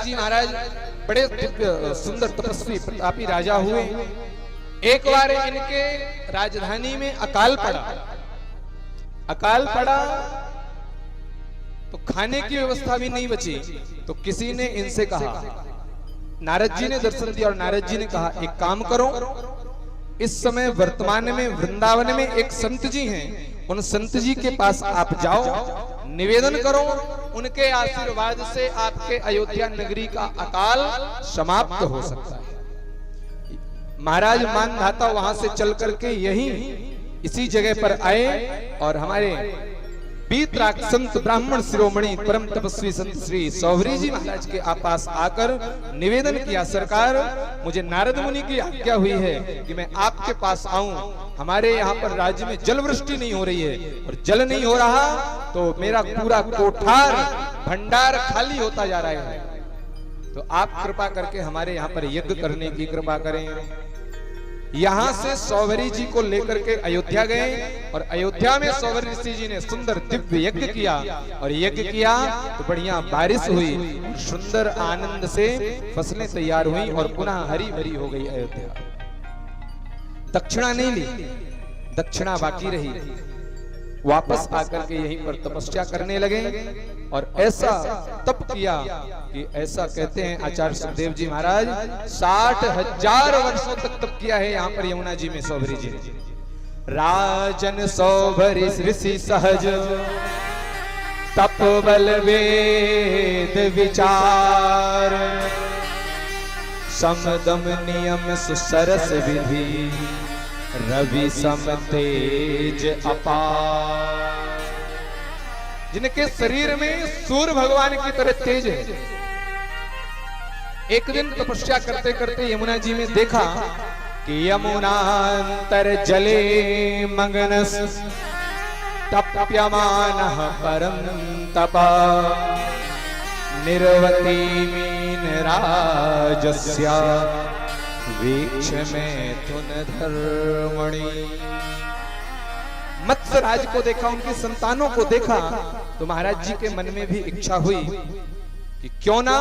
जी महाराज बड़े दिव्य सुंदर तपस्वी प्रतापी राजा हुए। एक बार इनके राजधानी में अकाल पड़ा तो खाने की व्यवस्था भी नहीं बची। तो किसी ने इनसे कहा, नारद जी ने दर्शन दिया और नारद जी ने कहा एक काम करो, इस समय वर्तमान में वृंदावन में एक संत जी हैं, उन संत जी के पास आप जाओ, निवेदन करो, उनके आशीर्वाद से आपके अयोध्या नगरी का अकाल समाप्त हो सकता है। महाराज मानधाता वहां से चल करके यही इसी जगह पर आए और हमारे बीतराग संत ब्राह्मण शिरोमणि परम तपस्वी संत श्री सौभरी जी महाराज के पास आकर निवेदन किया, सरकार मुझे नारद मुनि की आज्ञा हुई है कि मैं आपके पास आऊं। हमारे यहाँ पर राज्य में जल वृष्टि नहीं हो रही है और जल नहीं हो रहा तो मेरा पूरा कोठार भंडार खाली होता जा रहा है, तो आप कृपा करके हमारे यहाँ पर यज्ञ करने की कृपा करें। यहां से सौभरी जी को लेकर के अयोध्या गए और अयोध्या में सौभरी ऋषि जी ने सुंदर दिव्य यज्ञ किया और यज्ञ किया तो बढ़िया बारिश हुई, सुंदर आनंद से फसलें तैयार हुई और पुनः हरी भरी हो गई अयोध्या। दक्षिणा नहीं ली, दक्षिणा बाकी रही। वापस आकर के यहीं पर तपस्या करने लगे और ऐसा तप किया कि ऐसा कहते हैं आचार्य सुखदेव जी महाराज 60,000 वर्षों तक तप किया है यहाँ पर यमुना जी में सौभरी जी ने। राजन सौभरी ऋषि सहज तप बल वेद विचार, समदम नियम सुसरस विधि, रवि सम तेज अपार। जिनके शरीर में सूर्य भगवान की तरह तेज है। एक दिन तपस्या करते करते यमुना जी में देखा कि यमुनांतर जले मगनस तप्यमानः परम तपा, निर्वती मीन राजस्या वीक्ष में तुन धर्मणि। मत्स्य राज को देखा, उनकी संतानों को देखा तो महाराज जी के मन में भी इच्छा हुई कि क्यों ना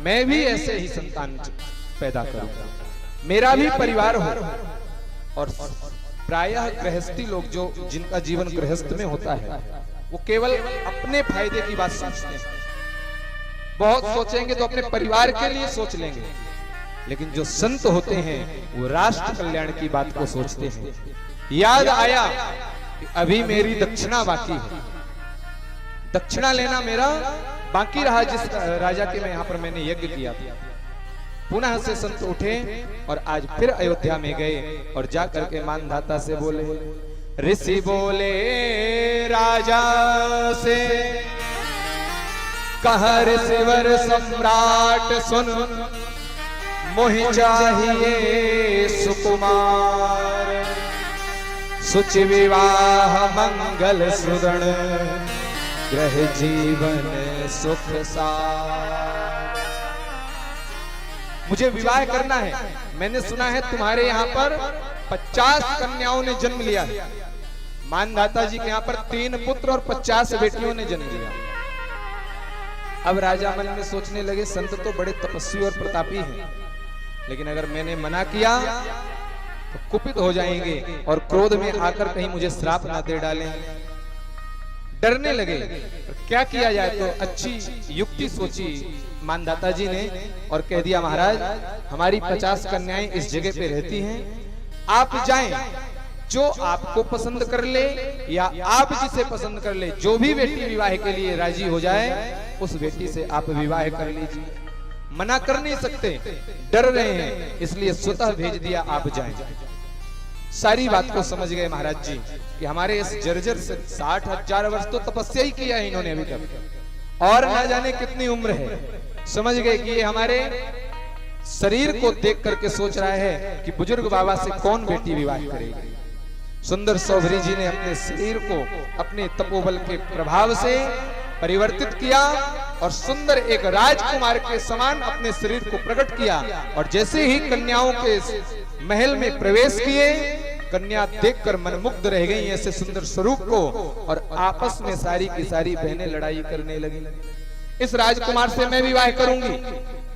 मैं भी ऐसे ही संतान पैदा करूं, मेरा भी परिवार हो। और प्रायः गृहस्थी लोग जो जिनका जीवन गृहस्थ में होता है वो केवल अपने फायदे की बात सोचते हैं, बहुत सोचेंगे तो अपने परिवार के लिए सोच लेंगे, लेकिन जो संत होते हैं वो राष्ट्र कल्याण की बात को सोचते हैं। याद आया कि अभी मेरी दक्षिणा बाकी है, दक्षिणा लेना मेरा बाकी रहा जिस राजा के मैं यहाँ पर मैंने यज्ञ किया था। पुनः से संत उठे और आज फिर अयोध्या में गए और जा करके मानधाता से बोले, ऋषि बोले राजा से कहा ऋषिवर सम्राट सुन, मोहि चाहिए सुकुमार, सुचि विवाह मंगल सुदृढ़, ग्रह जीवन सुख सार। मुझे विवाह करना है। मैंने सुना है तुम्हारे यहाँ पर 50 कन्याओं ने जन्म लिया है। मानधाता जी के यहाँ पर 3 पुत्र और 50 बेटियों ने जन्म लिया। अब राजा मन में सोचने लगे, संत तो बड़े तपस्वी और प्रतापी हैं, लेकिन अगर मैंने मना किया तो कुपित हो जाएंगे और क्रोध में आकर कहीं मुझे श्राप ना दे डालें। डरने लगे। क्या किया जाए? तो अच्छी युक्ति सोची मानधाता जी ने और कह दिया, महाराज हमारी 50 कन्याएं इस जगह पे रहती हैं, आप जाएं, जो आपको पसंद कर ले या आप जिसे पसंद कर ले, जो भी बेटी विवाह के लिए राजी हो जाए उस बेटी से आप विवाह कर लीजिए। मना कर नहीं सकते, डर रहे हैं, इसलिए स्वतः भेज दिया, आप जाएं। सारी बात को समझ गए महाराज जी कि हमारे इस जर्जर से 60,000 वर्ष तो तपस्या ही किया है इन्होंने अभी तक, और ना जाने कितनी उम्र है। समझ गए कि ये हमारे शरीर को देख करके सोच रहा है कि बुजुर्ग बाबा से कौन बेटी विवाह करेगी। सुंदर सौभरी जी ने अपने शरीर को अपने तपोबल के प्रभाव से परिवर्तित किया और सुंदर एक राजकुमार के समान अपने शरीर को प्रकट किया, और जैसे ही कन्याओं के महल में प्रवेश किए, कन्या देखकर मनमुग्ध रह गई ऐसे सुंदर स्वरूप को, और आपस में सारी की सारी बहनें लड़ाई करने लगी। इस राजकुमार से मैं विवाह करूंगी,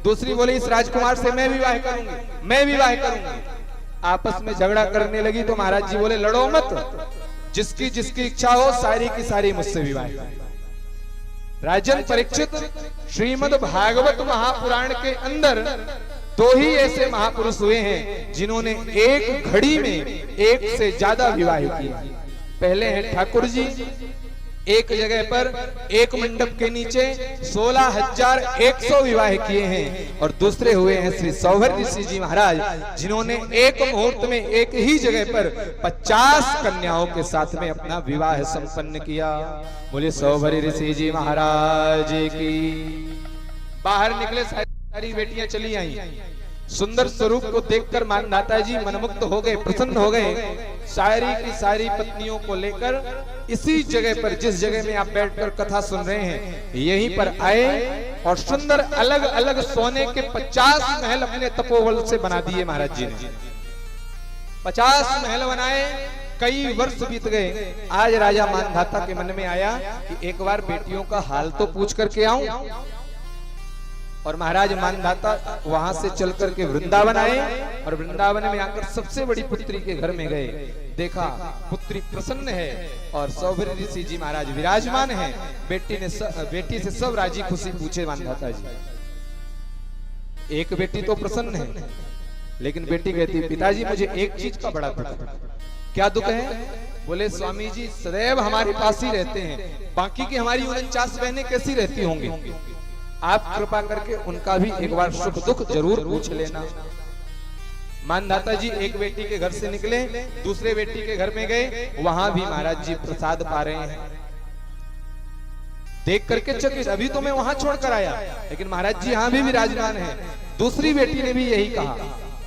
दूसरी बोली इस राजकुमार से मैं विवाह करूंगी, मैं विवाह करूंगी। आपस में झगड़ा करने लगी तो महाराज जी बोले लड़ो मत, जिसकी जिसकी इच्छा हो सारी की सारी मुझसे विवाह करें। राजन परीक्षित, श्रीमद् भागवत महापुराण के अंदर दो ही ऐसे महापुरुष हुए हैं जिन्होंने एक घड़ी में एक से ज्यादा विवाह किए। पहले हैं ठाकुर जी, एक जगह पर एक मंडप के नीचे 16,100 विवाह किए हैं। और दूसरे हुए हैं श्री सौभरी ऋषि जी महाराज, जिन्होंने एक मुहूर्त में एक ही जगह पर 50 कन्याओं के साथ में अपना विवाह संपन्न किया। बोले सौभरी ऋषि जी महाराज की। बाहर निकले, सारी बेटियां चली आई। सुंदर स्वरूप को देखकर मानधाता जी मनमुग्ध हो गए, प्रसन्न हो गए। सारी की सारी पत्नियों को लेकर इसी जगह पर, जिस जगह में आप बैठकर कथा सुन रहे हैं, यहीं पर आए और सुंदर अलग अलग सोने के 50 महल अपने तपोबल से बना दिए महाराज जी ने। 50 महल बनाए, कई वर्ष बीत गए। आज राजा मानधाता के मन में आया कि एक बार बेटियों का हाल तो पूछ करके आऊं। और महाराज मानधाता वहां से चल करके वृंदावन आए और वृंदावन में आकर सबसे बड़ी पुत्री के घर में गए। देखा पुत्री प्रसन्न है और सौभरी ऋषि जी महाराज विराजमान है। बेटी से सब राजी खुशी पूछे मानधाता जी। एक बेटी तो प्रसन्न है, लेकिन बेटी कहती पिताजी मुझे एक चीज का बड़ा दुख है। क्या दुख है? बोले स्वामी जी सदैव हमारे पास ही रहते हैं, बाकी की हमारी 49 बहनें कैसी रहती होंगी? आप कृपा करके उनका भी एक बार सुख दुख जरूर पूछ लेना। मानधाता जी एक बेटी के घर से निकले, दूसरे बेटी के घर में गए, वहां भी महाराज जी प्रसाद पा रहे हैं। देख करके चकित, अभी तो मैं वहां छोड़कर आया, लेकिन महाराज जी यहां भी विराजमान है। दूसरी बेटी ने भी यही कहा,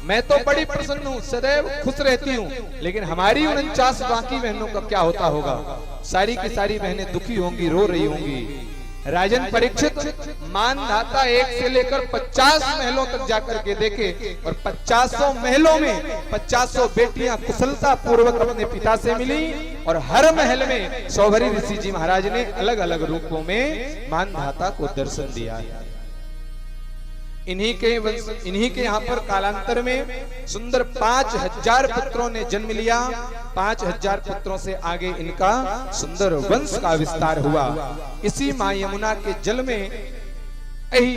मैं तो बड़ी प्रसन्न हूँ, सदैव खुश रहती हूँ, लेकिन हमारी 49 बाकी बहनों का क्या होता होगा? सारी की सारी बहनें दुखी होंगी, रो रही होंगी। राजन परीक्षित मानधाता 1 से लेकर 50 महलों तक जाकर के देखे और 50 महलों में 50 बेटियां कुशलता पूर्वक अपने पिता से मिली। और हर महल में सौभरी ऋषि जी महाराज ने अलग अलग रूपों में मानधाता को दर्शन दिया है। इन्हीं के यहाँ पर कालांतर में सुंदर 5,000 पुत्रों ने जन्म लिया। 5,000 पुत्रों से आगे इनका सुंदर वंश का विस्तार हुआ। इसी मां यमुना के जल में अही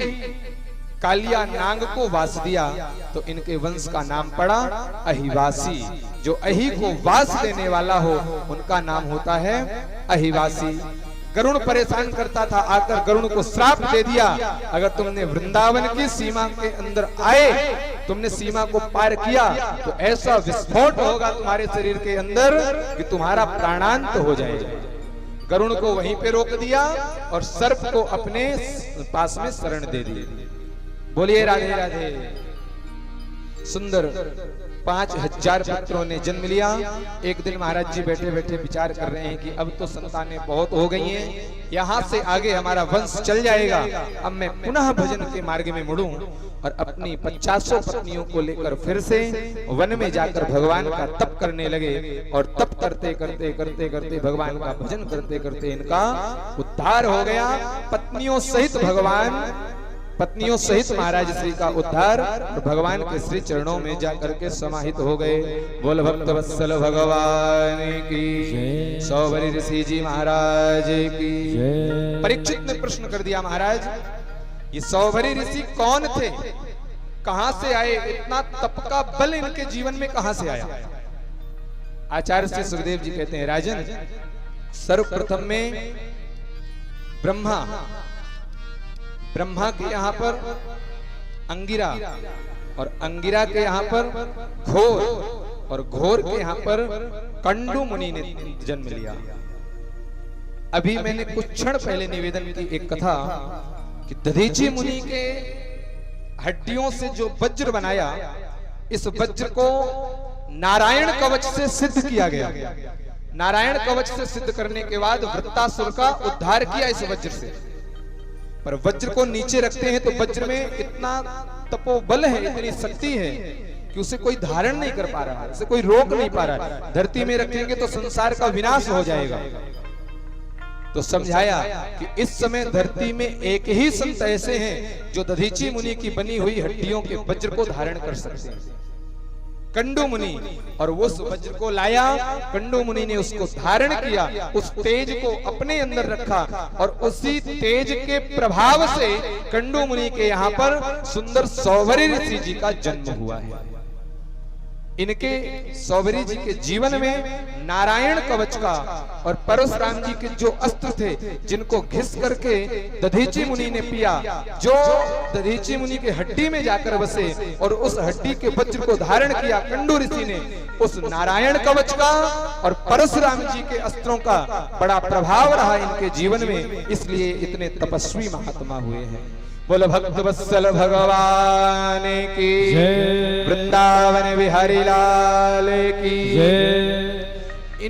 कालिया नाग को वास दिया तो इनके वंश का नाम पड़ा अहिवासी। जो अही को वास देने वाला हो उनका नाम होता है अहिवासी। गरुण परेशान करता था, आकर गरुण को श्राप दे दिया, अगर तुमने वृंदावन की सीमा के अंदर आए, तुमने सीमा को पार किया तो ऐसा विस्फोट होगा तुम्हारे शरीर के अंदर कि तुम्हारा प्राणांत हो जाएगा। गरुण को वहीं पे रोक दिया और सर्प को अपने पास में शरण दे दी। बोलिए राधे राधे। सुंदर 5,000 पुत्रों ने जन्म लिया। एक दिन महाराज जी बैठे बैठे विचार कर रहे हैं कि अब तो संतानें बहुत हो गई हैं, यहाँ से आगे हमारा वंश चल जाएगा। अब मैं पुनः भजन के मार्ग में मुड़ूं और अपनी 50 पत्नियों को लेकर फिर से वन में जाकर भगवान का तप करने लगे। और तप करते करते करते करते भगवान का भजन करते करते इनका उद्धार हो गया। पत्नियों सहित महाराज श्री का उद्धार और भगवान के श्री चरणों में जाकर के समाहित हो गए। बोल भक्त वत्सल भगवान की, सौभरी ऋषि जी महाराज की। परीक्षित ने प्रश्न कर दिया, महाराज ये सौभरी ऋषि कौन थे, कहां से आए, इतना तप का बल इनके जीवन में कहां से आया? आचार्य श्री सुखदेव जी कहते हैं, राजन सर्वप्रथम में ब्रह्मा के यहाँ पर अंगिरा और अंगिरा के यहाँ पर घोर और घोर के यहाँ पर कंडू मुनि ने जन्म लिया। अभी मैंने कुछ क्षण पहले निवेदन की एक कथा कि दधीची मुनि के हड्डियों से जो वज्र बनाया, इस वज्र को नारायण कवच से सिद्ध किया गया। नारायण कवच से सिद्ध करने के बाद वृत्तासुर का उद्धार किया इस वज्र से। पर वज्र को नीचे रखते हैं तो वज्र में इतना तपोबल है, इतनी शक्ति है कि उसे कोई धारण नहीं कर पा रहा है, उसे कोई रोक नहीं पा रहा है। धरती में रखेंगे तो संसार का विनाश हो जाएगा। तो समझाया कि इस समय धरती में एक ही संत ऐसे हैं जो दधीची मुनि की बनी हुई हड्डियों के वज्र को धारण कर सकते हैं, कंडू मुनि। और उस वज्र को लाया, कंडू मुनि ने उसको धारण किया, उस तेज को अपने अंदर रखा और उसी तेज के प्रभाव से कंडू मुनि के यहाँ पर सुंदर सौभरी ऋषि जी का जन्म हुआ है। इनके सौभरी जी के जीवन में नारायण कवच का और परशुराम जी के जो अस्त्र थे जिनको घिस करके दधीची मुनि ने पिया, जो दधीची मुनि के हड्डी में जाकर बसे और उस हड्डी के वज्र को धारण किया कंडू ऋषि ने, उस नारायण कवच का और परशुराम जी के अस्त्रों का बड़ा प्रभाव रहा इनके जीवन में, इसलिए इतने तपस्वी महात्मा हुए हैं। बोलो भक्त वत्सल भगवान की, वृंदावन बिहारी लाल की।